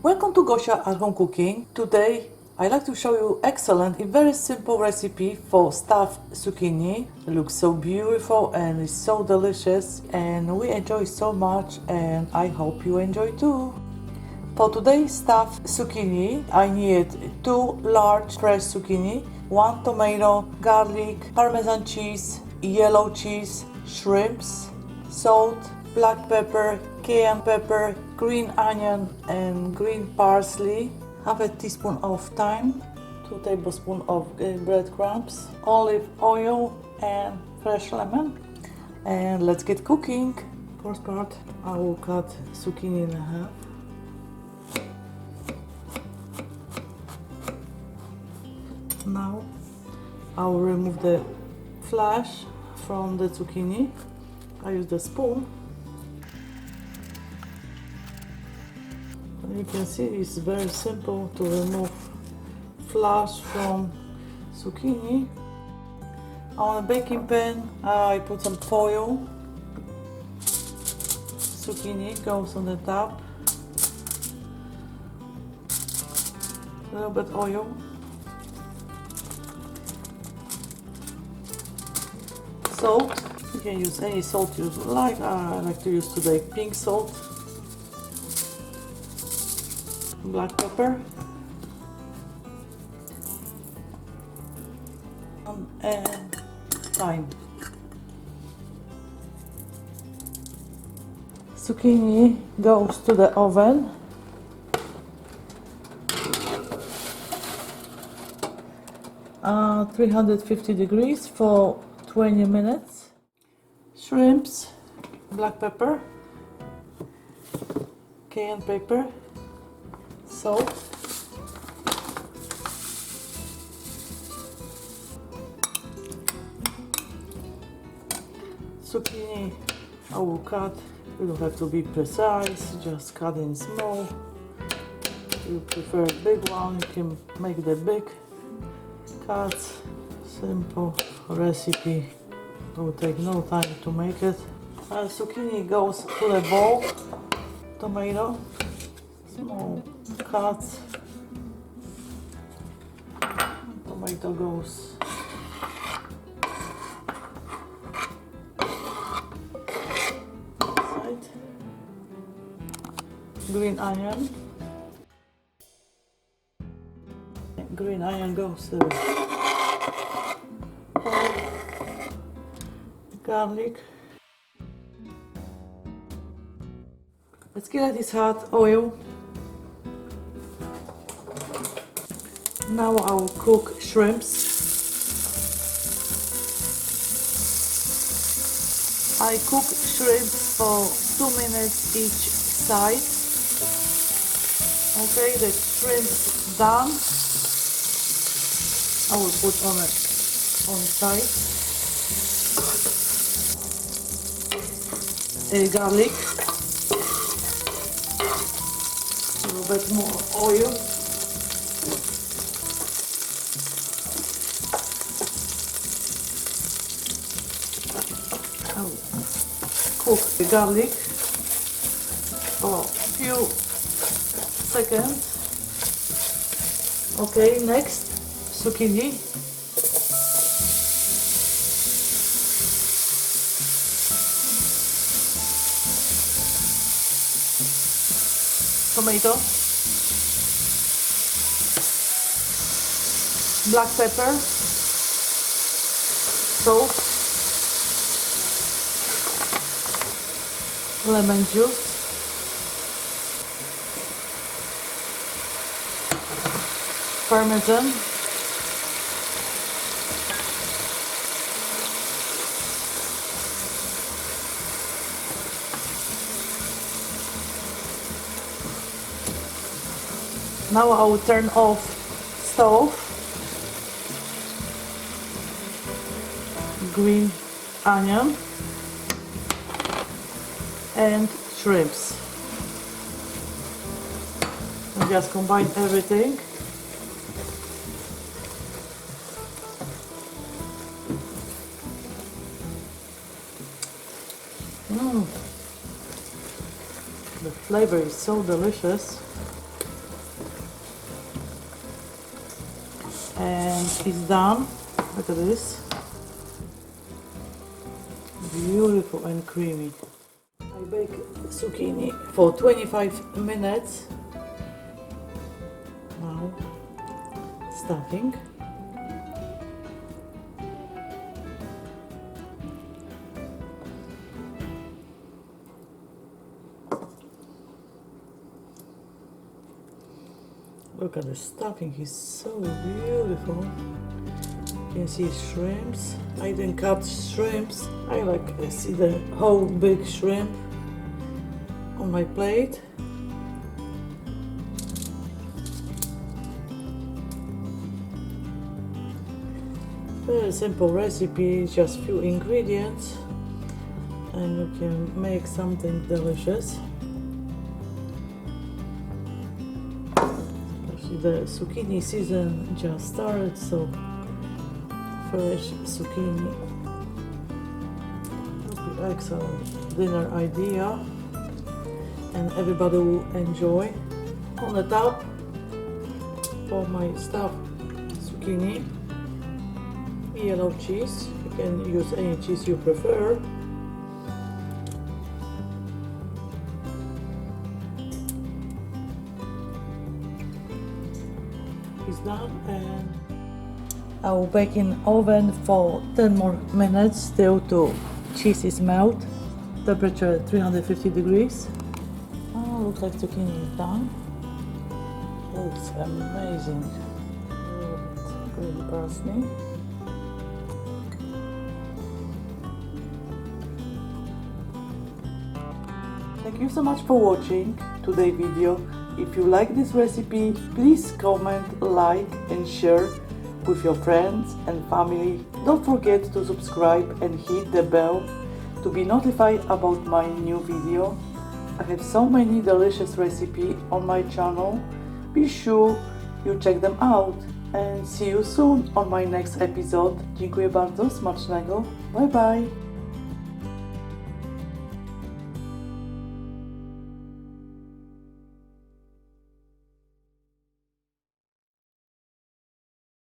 Welcome to Gosia at Home Cooking. Today I like to show you excellent and very simple recipe for stuffed zucchini. It looks so beautiful and it's so delicious and we enjoy so much and I hope you enjoy too. For today's stuffed zucchini I need 2 large fresh zucchini, 1 tomato, garlic, Parmesan cheese, yellow cheese, shrimps, salt, black pepper, cayenne pepper, green onion and green parsley, half a teaspoon of thyme, 2 tablespoons of bread crumbs, olive oil and fresh lemon. And let's get cooking. First part, I will cut zucchini in half. Now I will remove the flesh from the zucchini. I use the spoon. You can see it's very simple to remove flesh from zucchini. On a baking pan I put some foil. Zucchini goes on the top. A little bit oil. Salt. You can use any salt you like. I like to use today pink salt. Black pepper and thyme. Zucchini goes to the oven. – 350 degrees for 20 minutes. Shrimps, black pepper, cayenne pepper, salt, zucchini I will cut. You don't have to be precise, just cut in small. If you prefer a big one, you can make the big cuts. Simple recipe, it will take no time to make it. Zucchini goes to the bowl. Tomato, small cuts. Tomato goes inside. Green onion. Green onion goes to garlic. Let's get this hot oil. Now I will cook shrimps. I cook shrimps for 2 minutes each side. Okay, the shrimps done. I will put on side. Garlic. A little bit more oil. Cook the garlic for a few seconds. Okay, next zucchini. Tomato. Black pepper. Salt. Lemon juice, Parmesan, now I will turn off stove. Green onion and shrimps. And just combine everything. The flavor is so delicious. it's done. Look at this. Beautiful and creamy. I bake zucchini for 25 minutes. Now, stuffing. Look at the stuffing, it's so beautiful. You can see shrimps. I didn't cut shrimps. I like to see the whole big shrimp on my plate. Very simple recipe, just few ingredients, and you can make something delicious. The zucchini season just started, so fresh zucchini would be excellent dinner idea, and everybody will enjoy. On the top for my stuffed zucchini, yellow cheese. You can use any cheese you prefer. Is done, and I will bake in oven for 10 more minutes till the cheese is melt. Temperature 350 degrees. Oh, looks like zucchini is done. Looks amazing. Green parsley. Thank you so much for watching today's video. If you like this recipe, please comment, like and share with your friends and family. Don't forget to subscribe and hit the bell to be notified about my new video. I have so many delicious recipes on my channel. Be sure you check them out, and see you soon on my next episode. Dziękuję bardzo, smacznego. Bye bye.